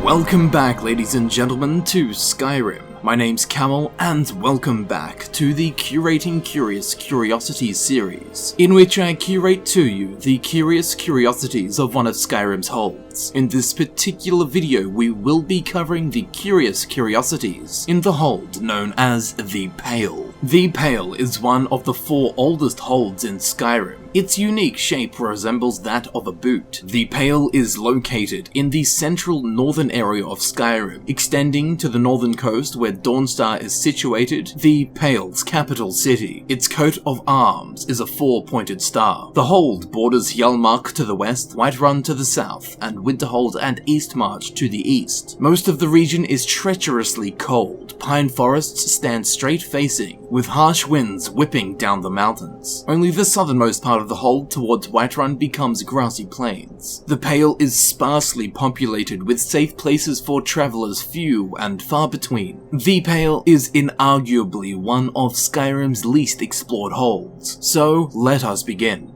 Welcome back, ladies and gentlemen, to Skyrim. My name's Camel, and welcome back to the Curating Curious Curiosities series, in which I curate to you the curious curiosities of one of Skyrim's holds. In this particular video, we will be covering the curious curiosities in the hold known as the Pale. The Pale is one of the 4 oldest holds in Skyrim. Its unique shape resembles that of a boot. The Pale is located in the central northern area of Skyrim, extending to the northern coast where Dawnstar is situated, the Pale's capital city. Its coat of arms is a 4-pointed star. The hold borders Hjalmark to the west, Whiterun to the south, and Winterhold and Eastmarch to the east. Most of the region is treacherously cold. Pine forests stand straight facing, with harsh winds whipping down the mountains. Only the southernmost part of the hold towards Whiterun becomes grassy plains. The Pale is sparsely populated with safe places for travelers few and far between. The Pale is inarguably one of Skyrim's least explored holds, so let us begin.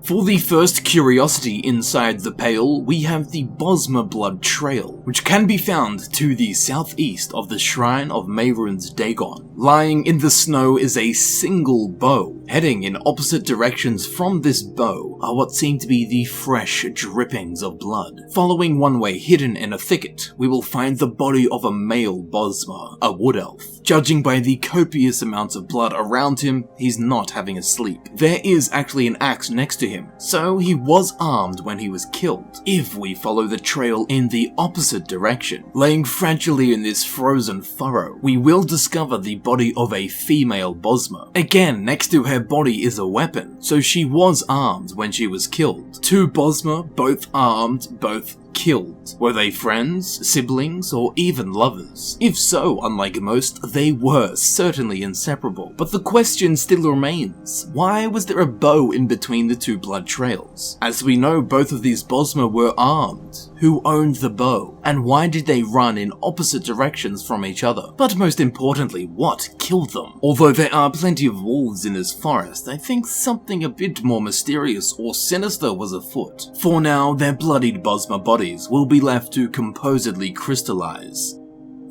For the first curiosity inside the Pale, we have the Bosmer Blood Trail, which can be found to the southeast of the shrine of Mehrunes Dagon. Lying in the snow is a single bow. Heading in opposite directions from this bow are what seem to be the fresh drippings of blood. Following one way hidden in a thicket, we will find the body of a male Bosmer, a wood elf. Judging by the copious amounts of blood around him, he's not having a sleep. There is actually an axe next to him, so he was armed when he was killed. If we follow the trail in the opposite direction, laying fragilely in this frozen furrow, we will discover the body of a female Bosmer. Again, next to her body is a weapon, so she was armed when she was killed. 2 Bosmer, both armed, both killed. Were they friends, siblings, or even lovers? If so, unlike most, they were certainly inseparable. But the question still remains, why was there a bow in between the 2 blood trails? As we know, both of these Bosmer were armed. Who owned the bow? And why did they run in opposite directions from each other? But most importantly, what killed them? Although there are plenty of wolves in this forest, I think something a bit more mysterious or sinister was afoot. For now, their bloodied Bosmer bodies will be left to composedly crystallize.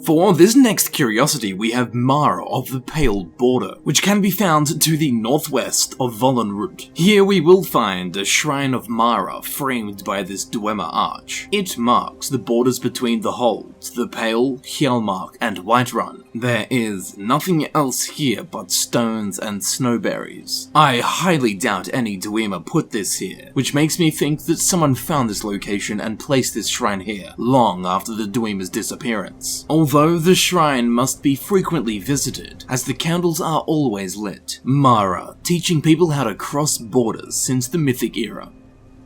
For this next curiosity, we have Mara of the Pale Border, which can be found to the northwest of Volunruud. Here we will find a shrine of Mara framed by this Dwemer arch. It marks the borders between the holds, the Pale, Hjalmark, and Whiterun. There is nothing else here but stones and snowberries. I highly doubt any Dwemer put this here, which makes me think that someone found this location and placed this shrine here long after the Dwemer's disappearance. Although the shrine must be frequently visited, as the candles are always lit. Mara, teaching people how to cross borders since the Mythic era.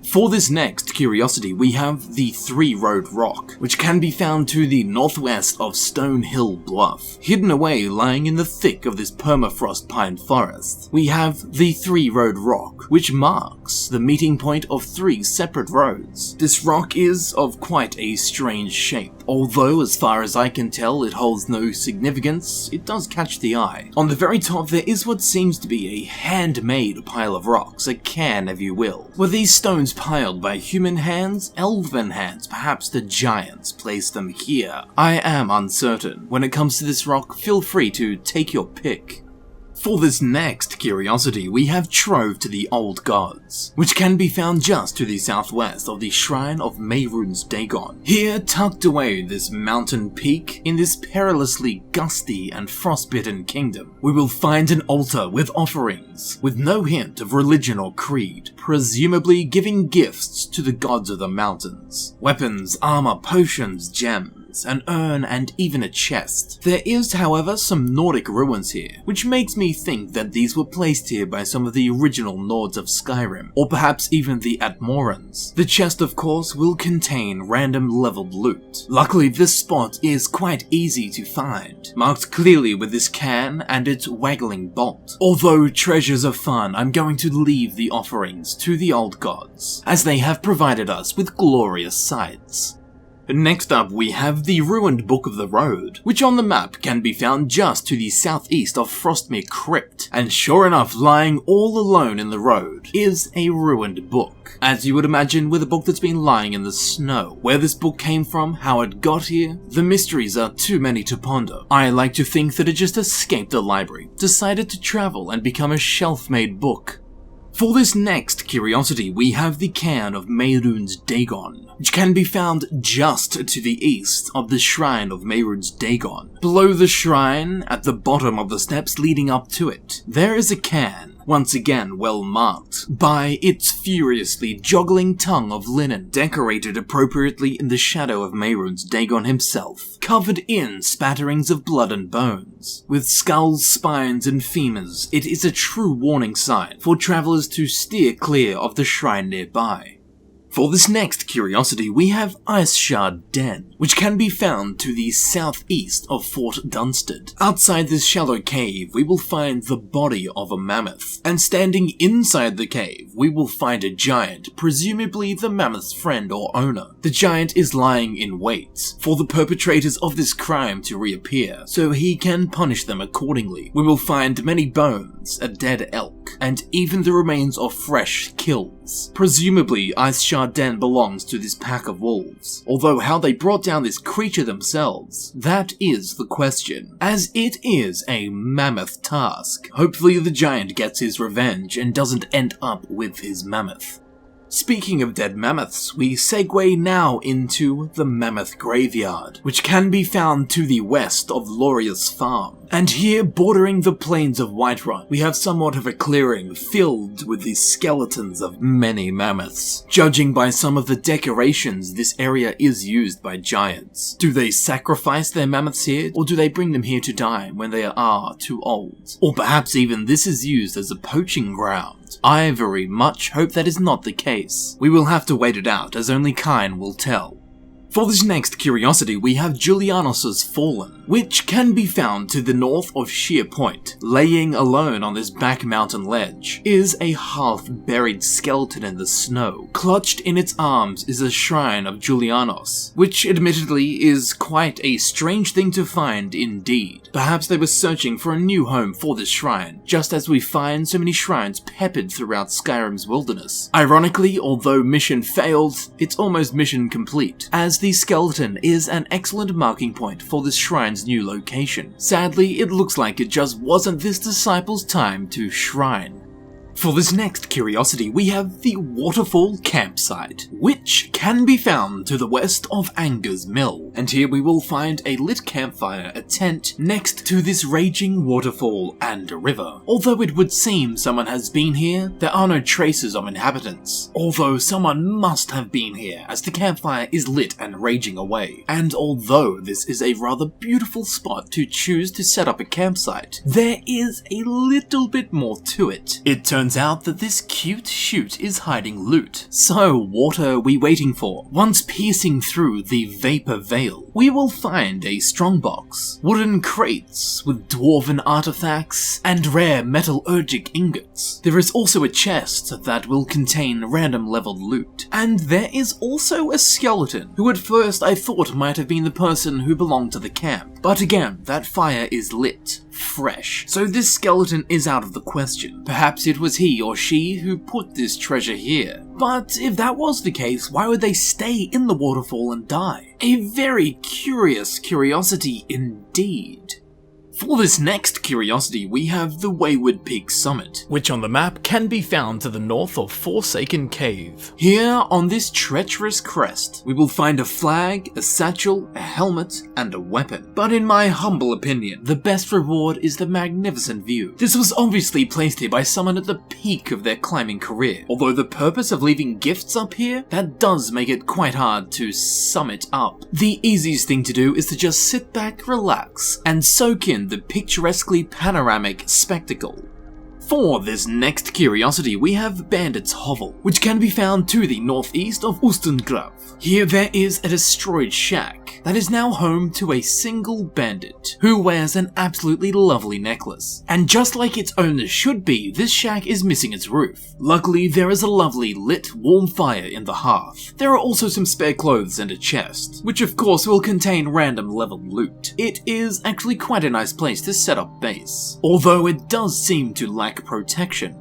For this next curiosity, we have the 3-Road Rock, which can be found to the northwest of Stonehill Bluff. Hidden away, lying in the thick of this permafrost pine forest, we have the 3-Road Rock, which marks the meeting point of 3 separate roads. This rock is of quite a strange shape. Although, as far as I can tell, it holds no significance, it does catch the eye. On the very top, there is what seems to be a handmade pile of rocks, a cairn if you will. Were these stones piled by human hands, elven hands, perhaps the giants placed them here? I am uncertain. When it comes to this rock, feel free to take your pick. For this next curiosity, we have Trove to the Old Gods, which can be found just to the southwest of the shrine of Mehrunes Dagon. Here, tucked away this mountain peak, in this perilously gusty and frostbitten kingdom, we will find an altar with offerings, with no hint of religion or creed, presumably giving gifts to the gods of the mountains. Weapons, armor, potions, gems, an urn, and even a chest. There is, however, some Nordic ruins here, which makes me think that these were placed here by some of the original Nords of Skyrim, or perhaps even the Atmorans. The chest, of course, will contain random leveled loot. Luckily, this spot is quite easy to find, marked clearly with this cairn and its waggling bolt. Although treasures are fun, I'm going to leave the offerings to the old gods, as they have provided us with glorious sights. Next up, we have the ruined Book of the Road, which on the map can be found just to the southeast of Frostmere Crypt, and sure enough, lying all alone in the road is a ruined book. As you would imagine with a book that's been lying in the snow. Where this book came from, how it got here, the mysteries are too many to ponder. I like to think that it just escaped the library, decided to travel and become a shelf-made book. For this next curiosity, we have the Cairn of Mehrunes Dagon, which can be found just to the east of the shrine of Mehrunes Dagon. Below the shrine, at the bottom of the steps leading up to it, there is a cairn, once again well marked by its furiously joggling tongue of linen, decorated appropriately in the shadow of Mehrunes Dagon himself, covered in spatterings of blood and bones. With skulls, spines, and femurs, it is a true warning sign for travellers to steer clear of the shrine nearby. For this next curiosity, we have Ice Shard Den, which can be found to the southeast of Fort Dunstad. Outside this shallow cave, we will find the body of a mammoth, and standing inside the cave, we will find a giant, presumably the mammoth's friend or owner. The giant is lying in wait for the perpetrators of this crime to reappear, so he can punish them accordingly. We will find many bones, a dead elk, and even the remains of fresh kills. Presumably, Ice Shard Den belongs to this pack of wolves, although how they brought down this creature themselves, that is the question, as it is a mammoth task. Hopefully the giant gets his revenge and doesn't end up with his mammoth. Speaking of dead mammoths, we segue now into the Mammoth Graveyard, which can be found to the west of Loreius Farm. And here, bordering the plains of Whiterun, we have somewhat of a clearing filled with the skeletons of many mammoths. Judging by some of the decorations, this area is used by giants. Do they sacrifice their mammoths here, or do they bring them here to die when they are too old? Or perhaps even this is used as a poaching ground. I very much hope that is not the case. We will have to wait it out, as only Cairn will tell. For this next curiosity, we have Julianos' Fallen, which can be found to the north of Shearpoint. Laying alone on this back mountain ledge is a half-buried skeleton in the snow. Clutched in its arms is a shrine of Julianos, which admittedly is quite a strange thing to find indeed. Perhaps they were searching for a new home for this shrine, just as we find so many shrines peppered throughout Skyrim's wilderness. Ironically, although mission failed, it's almost mission complete, as the skeleton is an excellent marking point for this shrine's new location. Sadly, it looks like it just wasn't this disciple's time to shrine. For this next curiosity, we have the Waterfall campsite, which can be found to the west of Anga's mill. And here we will find a lit campfire, a tent, next to this raging waterfall and a river. Although it would seem someone has been here, there are no traces of inhabitants. Although someone must have been here, as the campfire is lit and raging away. And although this is a rather beautiful spot to choose to set up a campsite, there is a little bit more to it. It turns out that this cute shoot is hiding loot. So what are we waiting for? Once piercing through the vapor veil, we will find a strongbox, wooden crates with dwarven artifacts, and rare metallurgic ingots. There is also a chest that will contain random leveled loot. And there is also a skeleton, who at first I thought might have been the person who belonged to the camp. But again, that fire is lit. Fresh. So this skeleton is out of the question. Perhaps it was he or she who put this treasure here. But if that was the case, why would they stay in the waterfall and die? A very curious curiosity indeed. For this next curiosity, we have the Wayward Peak Summit, which on the map can be found to the north of Forsaken Cave. Here, on this treacherous crest, we will find a flag, a satchel, a helmet, and a weapon. But in my humble opinion, the best reward is the magnificent view. This was obviously placed here by someone at the peak of their climbing career. Although the purpose of leaving gifts up here, that does make it quite hard to sum it up. The easiest thing to do is to just sit back, relax, and soak in the picturesquely panoramic spectacle. For this next curiosity, we have Bandit's Hovel, which can be found to the northeast of Ustengrav. Here there is a destroyed shack that is now home to a single bandit, who wears an absolutely lovely necklace. And just like its owner should be, this shack is missing its roof. Luckily, there is a lovely lit, warm fire in the hearth. There are also some spare clothes and a chest, which of course will contain random leveled loot. It is actually quite a nice place to set up base, although it does seem to lack protection.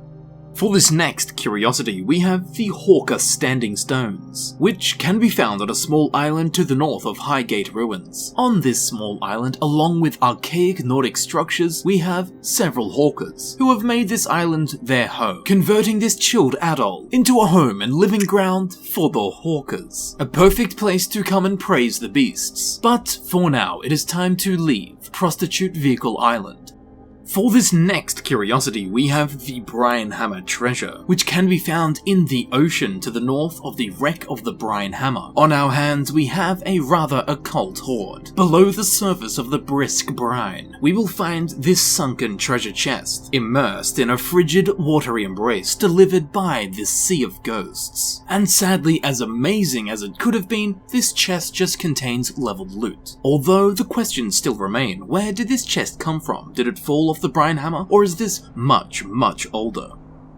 For this next curiosity, we have the Horker Standing Stones, which can be found on a small island to the north of Highgate Ruins. On this small island, along with archaic Nordic structures, we have several Horkers, who have made this island their home, converting this chilled atoll into a home and living ground for the Horkers. A perfect place to come and praise the beasts. But for now, it is time to leave Prostitute Vehicle Island. For this next curiosity, we have the Brinehammer treasure, which can be found in the ocean to the north of the wreck of the Brinehammer. On our hands, we have a rather occult hoard. Below the surface of the brisk brine, we will find this sunken treasure chest, immersed in a frigid, watery embrace delivered by this sea of ghosts. And sadly, as amazing as it could have been, this chest just contains leveled loot. Although the questions still remain, where did this chest come from? Did it fall off the Brinehammer, or is this much older?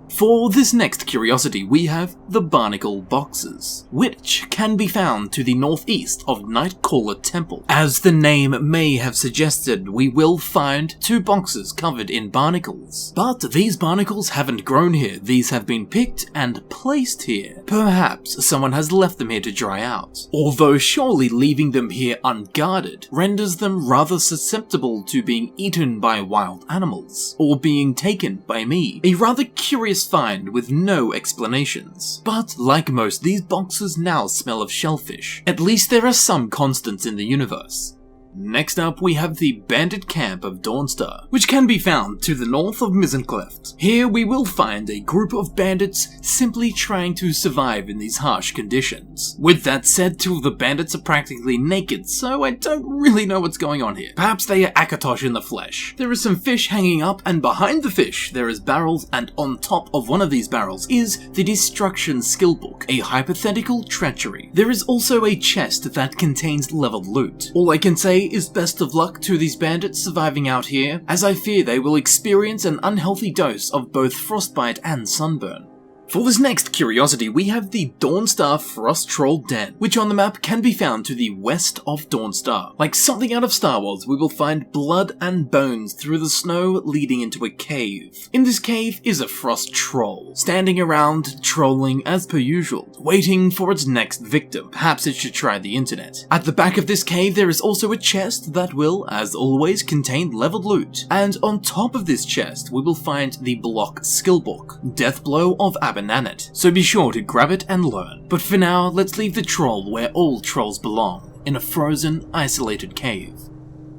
For this next curiosity, we have the Barnacle boxes, which can be found to the northeast of Nightcaller Temple. As the name may have suggested, we will find 2 boxes covered in barnacles. But these barnacles haven't grown here, these have been picked and placed here. Perhaps someone has left them here to dry out. Although surely leaving them here unguarded renders them rather susceptible to being eaten by wild animals, or being taken by me. A rather curious find with no explanations. But like most, these boxes now smell of shellfish. At least there are some constants in the universe. Next up, we have the Bandit camp of Dawnstar, which can be found to the north of Mzinchaleft. Here we will find a group of bandits simply trying to survive in these harsh conditions. With that said, 2 of the bandits are practically naked, so I don't really know what's going on here. Perhaps they are Akatosh in the flesh. There is some fish hanging up, and behind the fish there is barrels, and on top of one of these barrels is the Destruction skill book, a hypothetical treachery. There is also a chest that contains leveled loot. All I can say is best of luck to these bandits surviving out here, as I fear they will experience an unhealthy dose of both frostbite and sunburn. For this next curiosity, we have the Dawnstar Frost Troll Den, which on the map can be found to the west of Dawnstar. Like something out of Star Wars, we will find blood and bones through the snow leading into a cave. In this cave is a frost troll, standing around, trolling as per usual, waiting for its next victim. Perhaps it should try the internet. At the back of this cave there is also a chest that will, as always, contain leveled loot. And on top of this chest we will find the block skill book, Deathblow of Bananit, so be sure to grab it and learn. But for now, let's leave the troll where all trolls belong, in a frozen, isolated cave.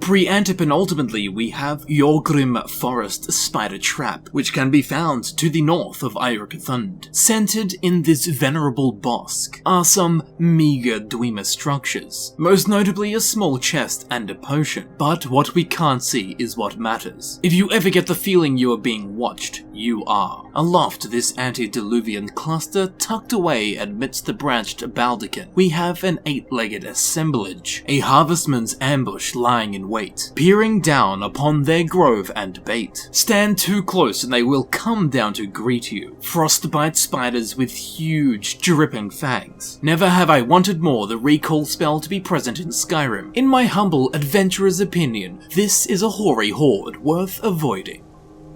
Pre-antepenultimately, we have Yorgrim Forest Spider Trap, which can be found to the north of Irkngthand. Centered in this venerable bosque are some meager Dwemer structures, most notably a small chest and a potion. But what we can't see is what matters. If you ever get the feeling you are being watched, you are. Aloft this antediluvian cluster, tucked away amidst the branched baldachin, we have an 8-legged assemblage, a harvestman's ambush lying in wait, peering down upon their grove and bait. Stand too close and they will come down to greet you. Frostbite spiders with huge, dripping fangs. Never have I wanted more the recall spell to be present in Skyrim. In my humble adventurer's opinion, this is a hoary horde worth avoiding.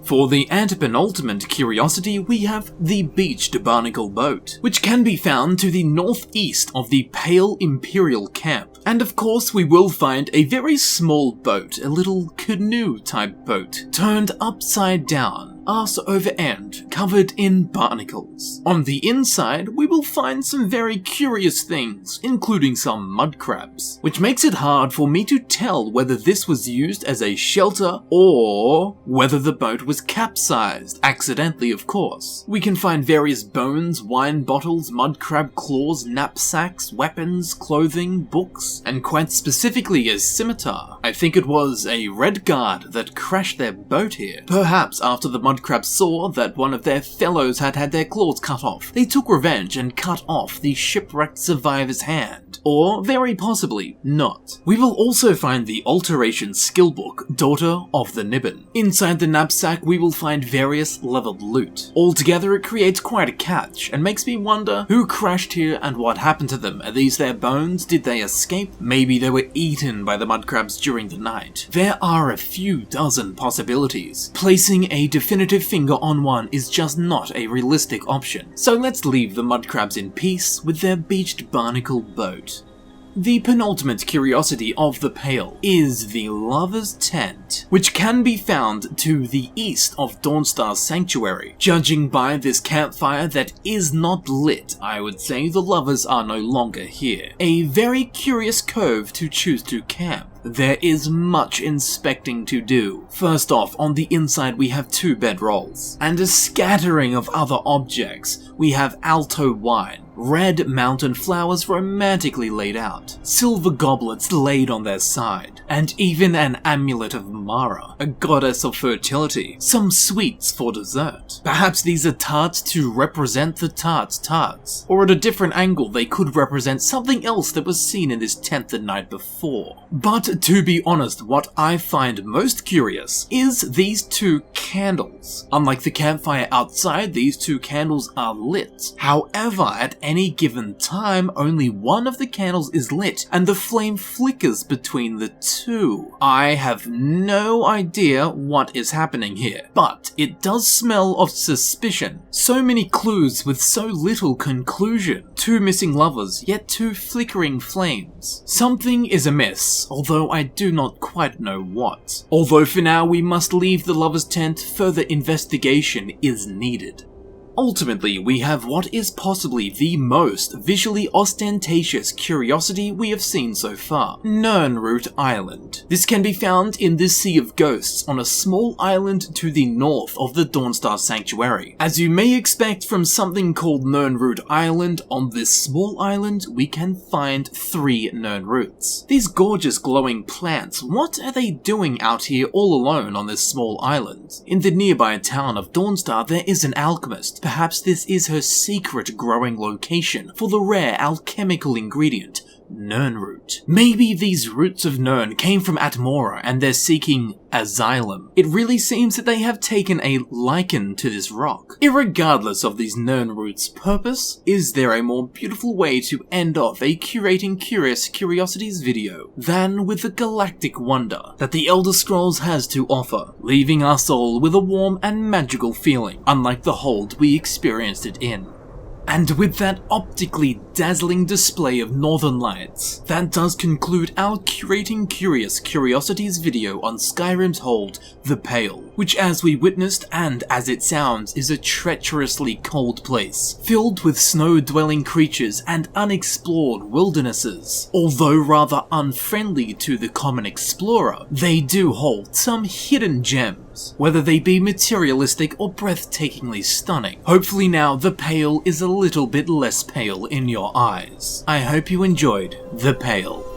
For the antepenultimate curiosity, we have the beached Barnacle boat, which can be found to the northeast of the Pale Imperial camp. And of course we will find a very small boat, a little canoe-type boat, turned upside down, arse over end, covered in barnacles. On the inside, we will find some very curious things, including some mud crabs, which makes it hard for me to tell whether this was used as a shelter or whether the boat was capsized, accidentally of course. We can find various bones, wine bottles, mud crab claws, knapsacks, weapons, clothing, books, and quite specifically a scimitar. I think it was a red guard that crashed their boat here, perhaps after the mud mudcrabs saw that one of their fellows had had their claws cut off, they took revenge and cut off the shipwrecked survivor's hand. Or, very possibly, not. We will also find the Alteration skill book, Daughter of the Nibbin. Inside the knapsack we will find various leveled loot. Altogether it creates quite a catch, and makes me wonder who crashed here and what happened to them. Are these their bones? Did they escape? Maybe they were eaten by the mudcrabs during the night. There are a few dozen possibilities. Placing a definitive finger on one is just not a realistic option. So let's leave the mudcrabs in peace with their beached barnacle boat. The penultimate curiosity of the Pale is the Lover's Tent, which can be found to the east of Dawnstar's sanctuary. Judging by this campfire that is not lit, I would say the lovers are no longer here. A very curious cove to choose to camp. There is much inspecting to do. First off, on the inside we have 2 bedrolls, and a scattering of other objects. We have alto wine, red mountain flowers romantically laid out, silver goblets laid on their side, and even an amulet of Mara, a goddess of fertility, some sweets for dessert. Perhaps these are tarts to represent the tarts, or at a different angle they could represent something else that was seen in this tent the night before. But to be honest, what I find most curious is these 2 candles. Unlike the campfire outside, these 2 candles are lit. However, at any given time, only one of the candles is lit, and the flame flickers between the 2. I have no idea what is happening here, but it does smell of suspicion. So many clues with so little conclusion. 2 missing lovers, yet 2 flickering flames. Something is amiss, although I do not quite know what. Although for now we must leave the Lover's Tent, further investigation is needed. Ultimately, we have what is possibly the most visually ostentatious curiosity we have seen so far, Mehrunes Island. This can be found in the Sea of Ghosts on a small island to the north of the Dawnstar Sanctuary. As you may expect from something called Mehrunes Island, on this small island we can find 3 Mehrunes. These gorgeous glowing plants, what are they doing out here all alone on this small island? In the nearby town of Dawnstar there is an alchemist. Perhaps this is her secret growing location for the rare alchemical ingredient, Mehrunes. Maybe these roots of Nern came from Atmora and they're seeking asylum. It really seems that they have taken a liking to this rock. Irregardless of these Mehrunes' purpose, is there a more beautiful way to end off a Curating Curious Curiosities video than with the galactic wonder that the Elder Scrolls has to offer, leaving us all with a warm and magical feeling, unlike the hold we experienced it in. And with that optically dazzling display of northern lights, that does conclude our Curating Curious Curiosities video on Skyrim's hold, The Pale, which as we witnessed and as it sounds is a treacherously cold place, filled with snow-dwelling creatures and unexplored wildernesses. Although rather unfriendly to the common explorer, they do hold some hidden gems, whether they be materialistic or breathtakingly stunning. Hopefully now The Pale is a little bit less pale in your eyes. I hope you enjoyed The Pale.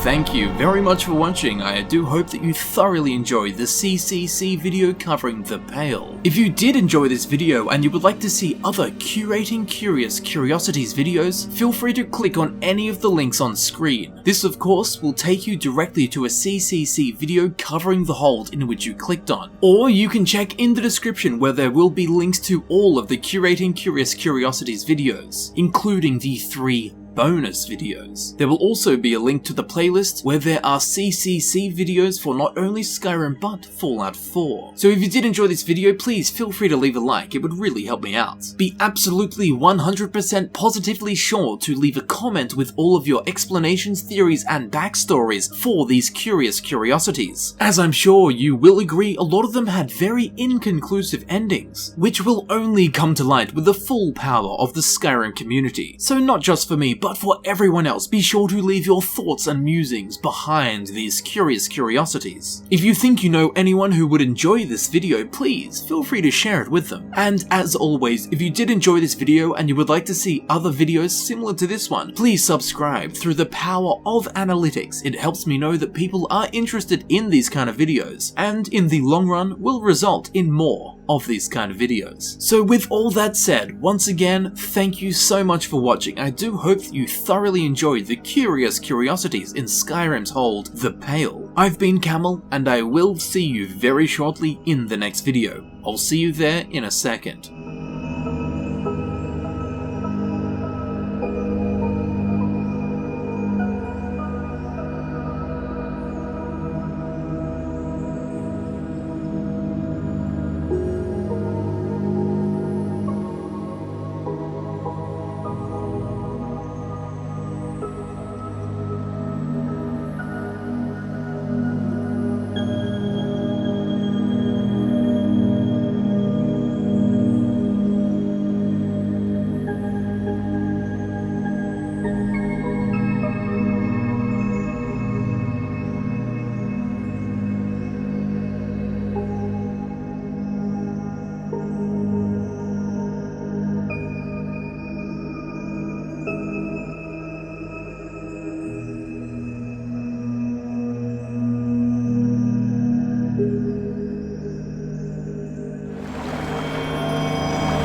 Thank you very much for watching. I do hope that you thoroughly enjoyed the CCC video covering The Pale. If you did enjoy this video and you would like to see other Curating Curious Curiosities videos, feel free to click on any of the links on screen. This of course will take you directly to a CCC video covering the hold in which you clicked on. Or you can check in the description where there will be links to all of the Curating Curious Curiosities videos, including the 3 bonus videos. There will also be a link to the playlist where there are CCC videos for not only Skyrim but Fallout 4. So if you did enjoy this video, please feel free to leave a like, it would really help me out. Be absolutely 100% positively sure to leave a comment with all of your explanations, theories and backstories for these curious curiosities. As I'm sure you will agree, a lot of them had very inconclusive endings, which will only come to light with the full power of the Skyrim community. So not just for me, but But for everyone else, be sure to leave your thoughts and musings behind these curious curiosities. If you think you know anyone who would enjoy this video, please feel free to share it with them. And as always, if you did enjoy this video and you would like to see other videos similar to this one, please subscribe. Through the power of analytics, it helps me know that people are interested in these kind of videos, and in the long run will result in more of these kind of videos. So with all that said, once again, thank you so much for watching. I do hope that you thoroughly enjoyed the curious curiosities in Skyrim's hold, The Pale. I've been Camel, and I will see you very shortly in the next video. I'll see you there in a second.